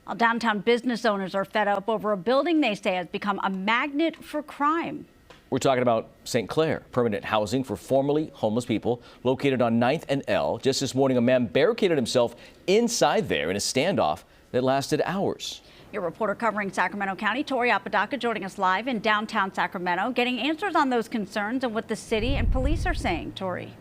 Well, downtown business owners are fed up over a building they say has become a magnet for crime. We're talking about Saint Clare, permanent housing for formerly homeless people located on 9th and L. Just this morning, a man barricaded himself inside there in a standoff that lasted hours. Your reporter covering Sacramento County, Tori Apodaca, joining us live in downtown Sacramento, getting answers on those concerns and what the city and police are saying. Tori.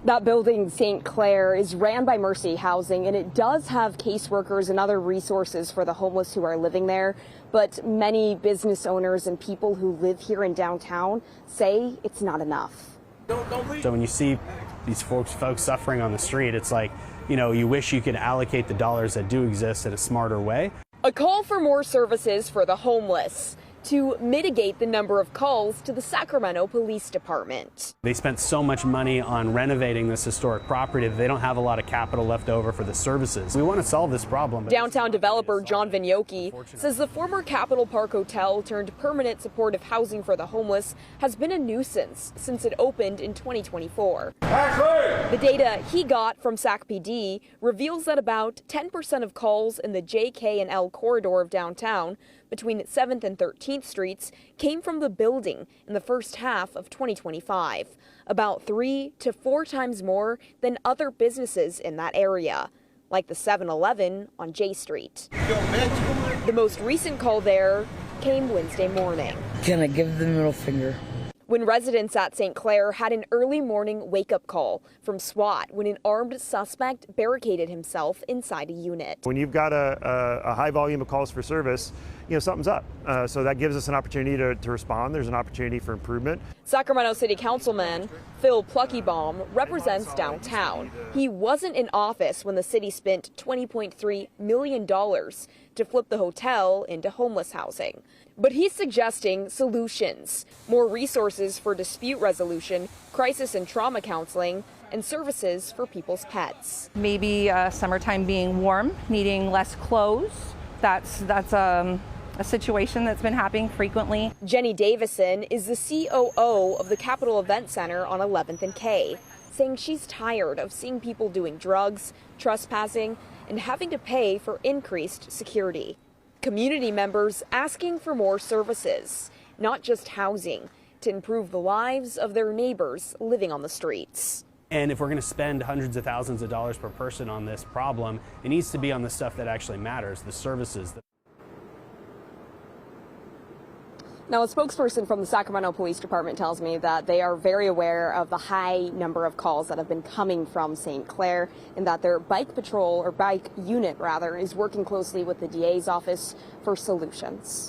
That building, Saint Clare, is ran by Mercy Housing, and it does have caseworkers and other resources for the homeless who are living there. But many business owners and people who live here in downtown say it's not enough. So when you see these folks suffering on the street, it's like, you know, you wish you could allocate the dollars that do exist in a smarter way. A call for more services for the homeless to mitigate the number of calls to the Sacramento Police Department. They spent so much money on renovating this historic property that they don't have a lot of capital left over for the services. We want to solve this problem. Downtown developer John Vignoki says the former Capitol Park Hotel turned permanent supportive housing for the homeless has been a nuisance since it opened in 2024. The data he got from Sac PD reveals that about 10% of calls in the J, K, and L corridor of downtown between 7th and 13th Streets came from the building in the first half of 2025, about 3 to 4 times more than other businesses in that area, like the 7-Eleven on J Street. The most recent call there came Wednesday morning. Can I give the middle finger? When residents at Saint Clare had an early morning wake-up call from SWAT when an armed suspect barricaded himself inside a unit. When you've got a high volume of calls for service, you know, something's up. So that gives us an opportunity to respond. There's an opportunity for improvement. Sacramento City Councilman Phil Pluckybaum represents downtown. He wasn't in office when the city spent $20.3 million to flip the hotel into homeless housing. But he's suggesting solutions, more resources for dispute resolution, crisis and trauma counseling, and services for people's pets. Maybe summertime being warm, needing less clothes. That's a situation that's been happening frequently. Jenny Davison is the COO of the Capitol Event Center on 11th and K, saying she's tired of seeing people doing drugs, trespassing, and having to pay for increased security. Community members asking for more services, not just housing, to improve the lives of their neighbors living on the streets. And if we're going to spend hundreds of thousands of dollars per person on this problem, it needs to be on the stuff that actually matters, the services. Now, a spokesperson from the Sacramento Police Department tells me that they are very aware of the high number of calls that have been coming from Saint Clare and that their bike patrol, or bike unit rather, is working closely with the DA's office for solutions.